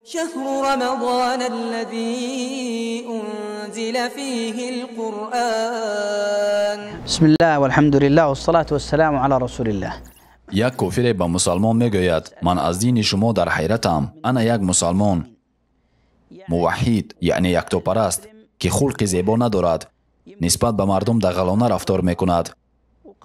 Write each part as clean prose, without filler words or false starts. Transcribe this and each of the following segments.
شهر رمضان الذي أنزل فيه القرآن. بسم الله والحمد لله والصلاة والسلام على رسول الله. یک کافر به مسلمان میگوید من از دین شما در حیرتم. انا یک مسلمان موحد یعنی یکتاپرست که خلق زیبا ندارد، نسبت به مردم دغلانه رفتار میکند،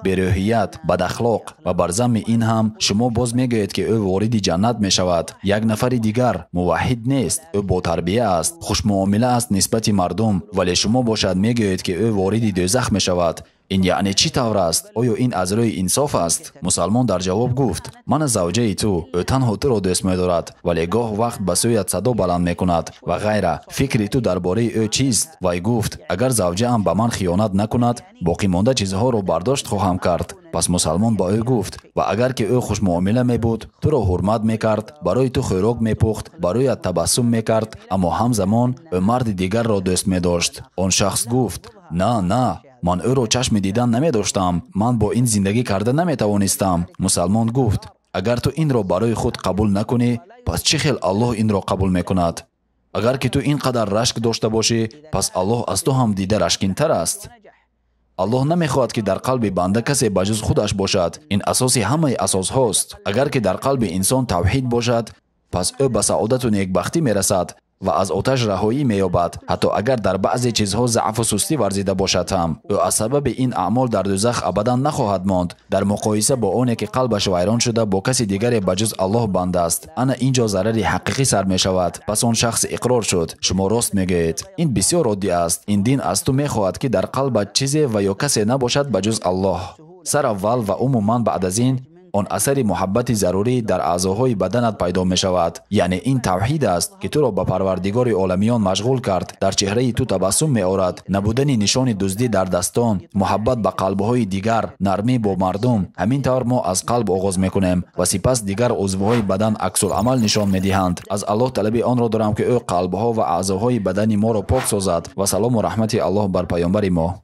بی‌روحیت، بد اخلاق و بر ضمن این هم شما باز میگویید که او وارد جنت می شود. یک نفر دیگر موحد نیست، او با تربیه است، خوش معامله است نسبت مردم، ولی شما باشد میگویید که او وارد دوزخ می شود. این یعنی چی طور است؟ آیا این از روی انصاف است؟ مسلمان در جواب گفت من زوجه تو، او تنها تو را دوست می دارد ولی گاه وقت به سویت صدا بلند می کند و غیره. فکری تو درباره او چیست؟ وی گفت اگر زوجه ام به من خیانت نکند باقی مانده چیزها را برداشت خواهم کرد. پس مسلمان با او گفت و اگر که او خوش معامله می بود، تو را حرمت می کرد، برای تو خوراک می پخت، برای تبسم می کرد، اما همزمان او مرد دیگر را دوست می داشت. آن شخص گفت نه من او را چشم دیدن نمی داشتم، من با این زندگی کرده نمی توانستم. مسلمان گفت اگر تو این را برای خود قبول نکنی پس چه خیل الله این را قبول می کند؟ اگر که تو اینقدر رشک داشته باشی پس الله از تو هم دیده رشکین تر است. الله نمیخواهد که در قلب بنده کسی بجز خودش باشد. این اساس همه اساس هاست. اگر که در قلب انسان توحید باشد پس او به سعادت و نیکبختی میرسد و از آتش رهایی مییابد. حتی اگر در بعضی چیزها ضعف و سستی ورزیده باشد هم او از سبب این اعمال در دوزخ ابدا نخواهد ماند، در مقایسه با آنی که قلبش ویران شده با کسی دیگری بجز الله بنده است. انا اینجا ضرر حقیقی سر می شود. پس آن شخص اقرار شد شما راست میگویید، این بسیار عادی است. این دین از تو میخواهد که در قلبت چیزی و یا کسی نباشد بجز الله. سر اول و عموما بعد از این آن اثر محبت ضروری در اعضاهای بدنت پیدا می شود. یعنی این توحید است که تو را به پروردگار عالمیان مشغول کرد. در چهره تو تبسم می آورد، نبودن نشان دزدی در دستان، محبت به قلبهای دیگر، نرمی با مردم. همین طور ما از قلب آغاز می کنیم و سپس دیگر عضوهای بدن عکس العمل نشان می دهند. از الله طلب آن را دارم که او قلبها و اعضاهای بدن ما را پاک سازد. و سلام و رحمت الله بر پیامبر ما.